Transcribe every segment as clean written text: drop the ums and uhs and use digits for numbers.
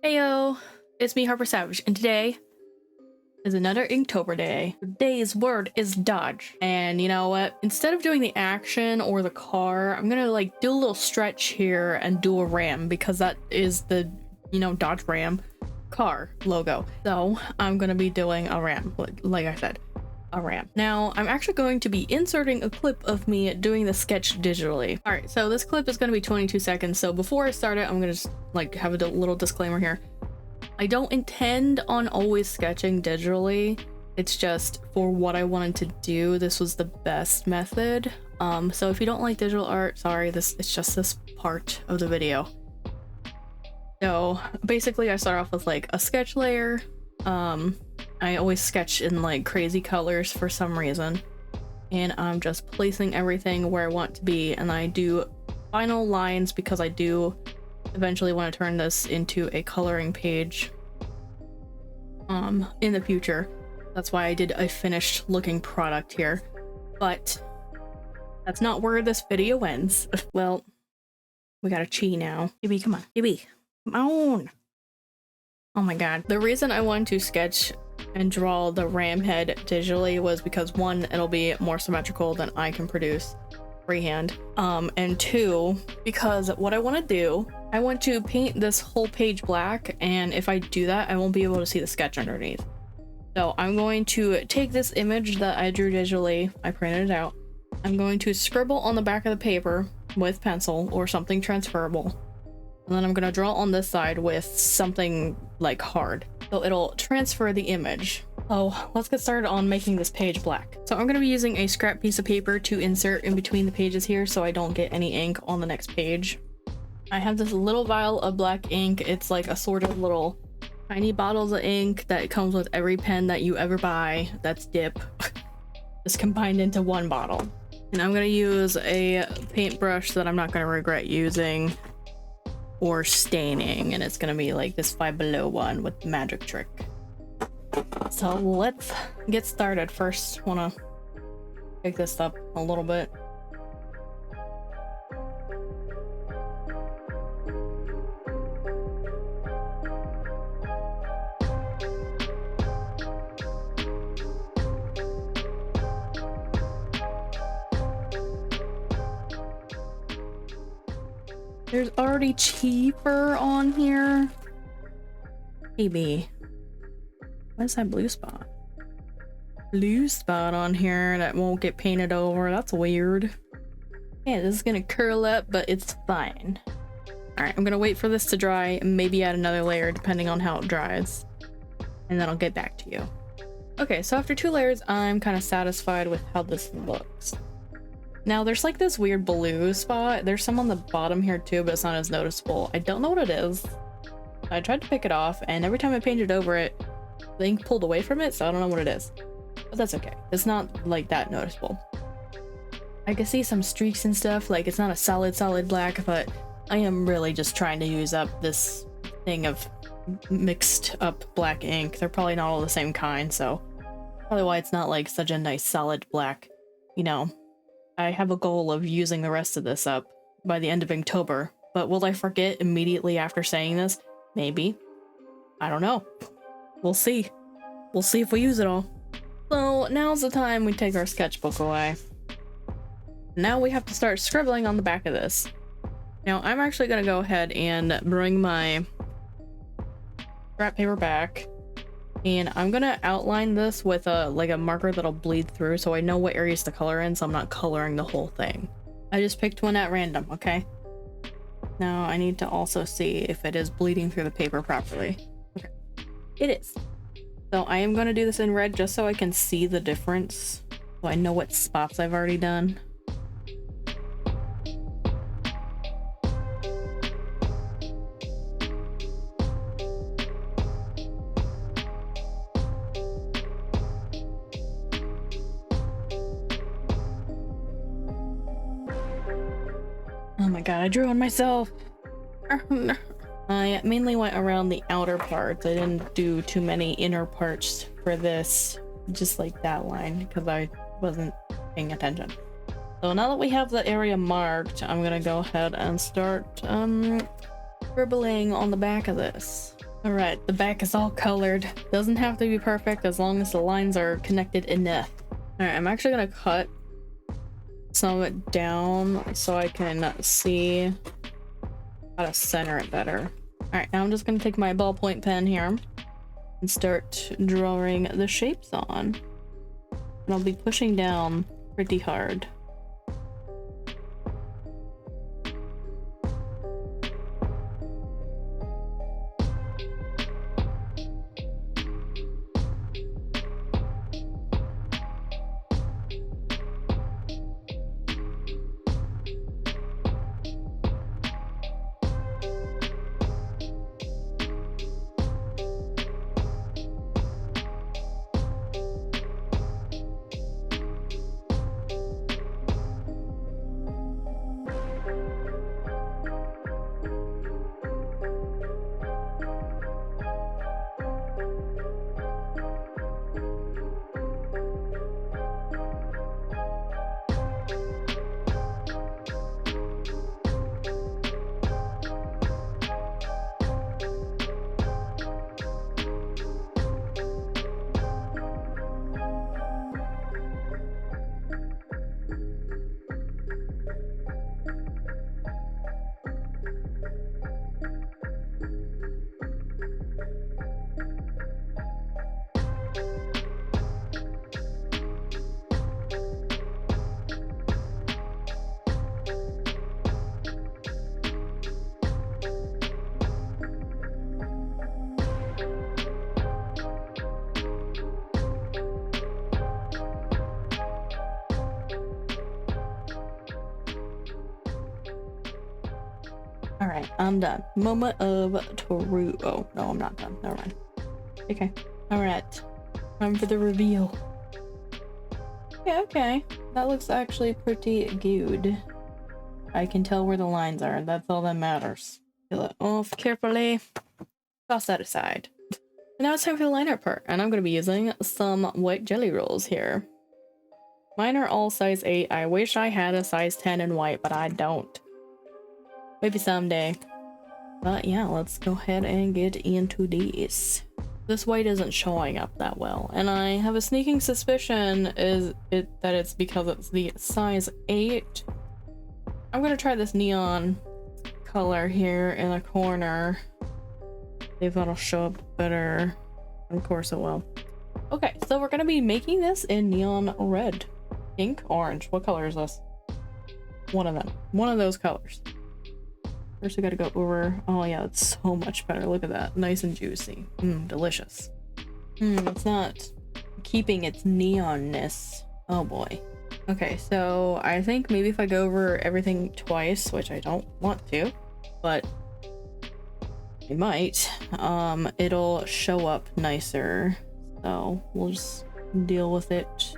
Heyo, it's me, Harper Savage, and today is another Inktober day. Today's word is dodge. And you know what? Instead of doing the action or the car, I'm gonna like do a little stretch here and do a ram because that is the, Dodge Ram car logo. So I'm gonna be doing a ram, like I said, a ram. Now, I'm actually going to be inserting a clip of me doing the sketch digitally. All right, so this clip is gonna be 22 seconds. So before I start it, I'm gonna just like have a little disclaimer here. I don't intend on always sketching digitally. It's just for what I wanted to do, this was the best method. So if you don't like digital art, sorry, it's just this part of the video. So basically I start off with like a sketch layer. I always sketch in like crazy colors for some reason. And I'm just placing everything where I want to be, and I do final lines because I do eventually want to turn this into a coloring page in the future. That's why I did a finished looking product here, but that's not where this video ends. Well, we got a chi now. Gibby, come on. Gibby, come on. Oh my god. The reason I wanted to sketch and draw the ram head digitally was because one, it'll be more symmetrical than I can produce freehand, and two, because what I want to do, I want to paint this whole page black, and if I do that, I won't be able to see the sketch underneath. So I'm going to take this image that I drew digitally, I printed it out, I'm going to scribble on the back of the paper with pencil or something transferable, and then I'm going to draw on this side with something like hard, so it'll transfer the image. Oh, let's get started on making this page black. So I'm going to be using a scrap piece of paper to insert in between the pages here so I don't get any ink on the next page. I have this little vial of black ink. It's like a sort of little tiny bottles of ink that comes with every pen that you ever buy that's dip, just combined into one bottle. And I'm going to use a paintbrush that I'm not going to regret using or staining, and it's going to be like this Five Below one with Magic Trick. So let's get started. First, want to pick this up a little bit. There's already cheaper on here. Maybe. What's that blue spot? Blue spot on here that won't get painted over. That's weird. Yeah, this is gonna curl up, but it's fine. Alright, I'm gonna wait for this to dry and maybe add another layer depending on how it dries. And then I'll get back to you. Okay, so after 2 layers, I'm kind of satisfied with how this looks. Now there's like this weird blue spot. There's some on the bottom here too, but it's not as noticeable. I don't know what it is. I tried to pick it off, and every time I painted over it, the ink pulled away from it, so I don't know what it is. But that's okay. It's not like that noticeable. I can see some streaks and stuff, like it's not a solid black, but I am really just trying to use up this thing of mixed up black ink. They're probably not all the same kind, so probably why it's not like such a nice solid black. You know, I have a goal of using the rest of this up by the end of Inktober, but will I forget immediately after saying this? Maybe. I don't know. We'll see. We'll see if we use it all. So now's the time we take our sketchbook away. Now we have to start scribbling on the back of this. Now I'm actually gonna go ahead and bring my scrap paper back, and I'm gonna outline this with a marker that'll bleed through so I know what areas to color in, so I'm not coloring the whole thing. I just picked one at random, okay? Now I need to also see if it is bleeding through the paper properly. Okay. It is. So I am going to do this in red just so I can see the difference, so I know what spots I've already done. Oh my god, I drew on myself. I mainly went around the outer parts. I didn't do too many inner parts for this, just like that line, because I wasn't paying attention. So now that we have the area marked, I'm gonna go ahead and start scribbling on the back of this. All right, the back is all colored. Doesn't have to be perfect as long as the lines are connected enough. All right, I'm actually gonna cut some of it down so I can see how to center it better. All right, now I'm just gonna take my ballpoint pen here and start drawing the shapes on. And I'll be pushing down pretty hard. All right, I'm done. Moment of truth. Oh, no, I'm not done. Never mind. Okay. All right. Time for the reveal. Yeah, okay. That looks actually pretty good. I can tell where the lines are. That's all that matters. Peel it off carefully. Toss that aside. And now it's time for the liner part. And I'm going to be using some white jelly rolls here. Mine are all size 8. I wish I had a size 10 in white, but I don't. Maybe someday. But yeah, let's go ahead and get into this. This white isn't showing up that well, and I have a sneaking suspicion that it's because it's the size 8. I'm gonna try this neon color here in the corner. See if that'll show up better. Of course it will. Okay, so we're gonna be making this in neon red, pink, orange. What color is this? One of them. One of those colors. First, we gotta go over. Oh, yeah, it's so much better. Look at that. Nice and juicy. Delicious. It's not keeping its neonness. Oh boy. Okay, so I think maybe if I go over everything twice, which I don't want to, but I might, it'll show up nicer. So we'll just deal with it.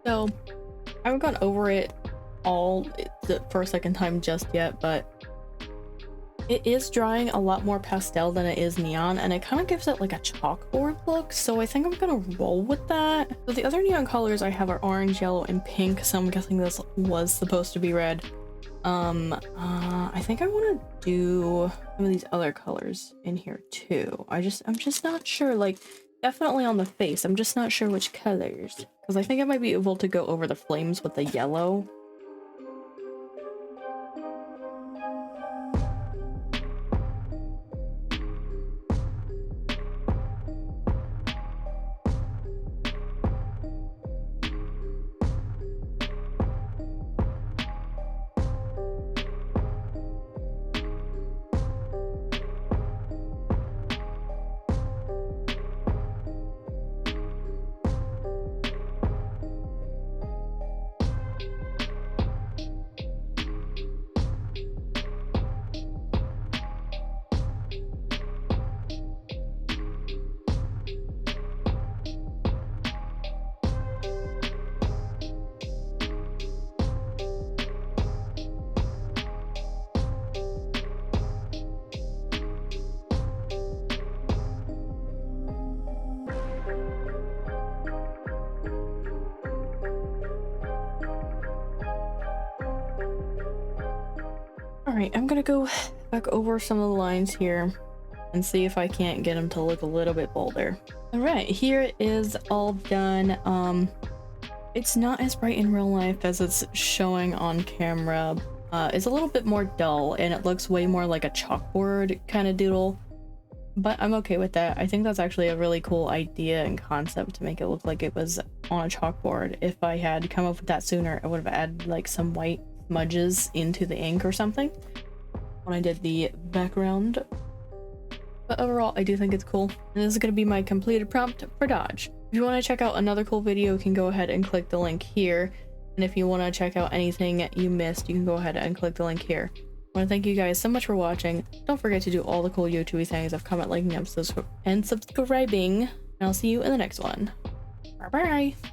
So I haven't gone over it all for a second time just yet, but it is drying a lot more pastel than it is neon, and it kind of gives it like a chalkboard look, so I think I'm gonna roll with that. So the other neon colors I have are orange, yellow, and pink, so I'm guessing this was supposed to be red. I think I want to do some of these other colors in here too. I'm just not sure, like definitely on the face. I'm just not sure which colors, because I think I might be able to go over the flames with the yellow. Alright, I'm gonna go back over some of the lines here and see if I can't get them to look a little bit bolder. Alright, here is all done. It's not as bright in real life as it's showing on camera. It's a little bit more dull, and it looks way more like a chalkboard kind of doodle. But I'm okay with that. I think that's actually a really cool idea and concept to make it look like it was on a chalkboard. If I had come up with that sooner, I would have added like some white smudges into the ink or something when I did the background. But overall, I do think it's cool. And this is going to be my completed prompt for Dodge. If you want to check out another cool video, you can go ahead and click the link here. And if you want to check out anything you missed, you can go ahead and click the link here. I want to thank you guys so much for watching. Don't forget to do all the cool YouTube things of comment, liking, and subscribing. And I'll see you in the next one. Bye bye.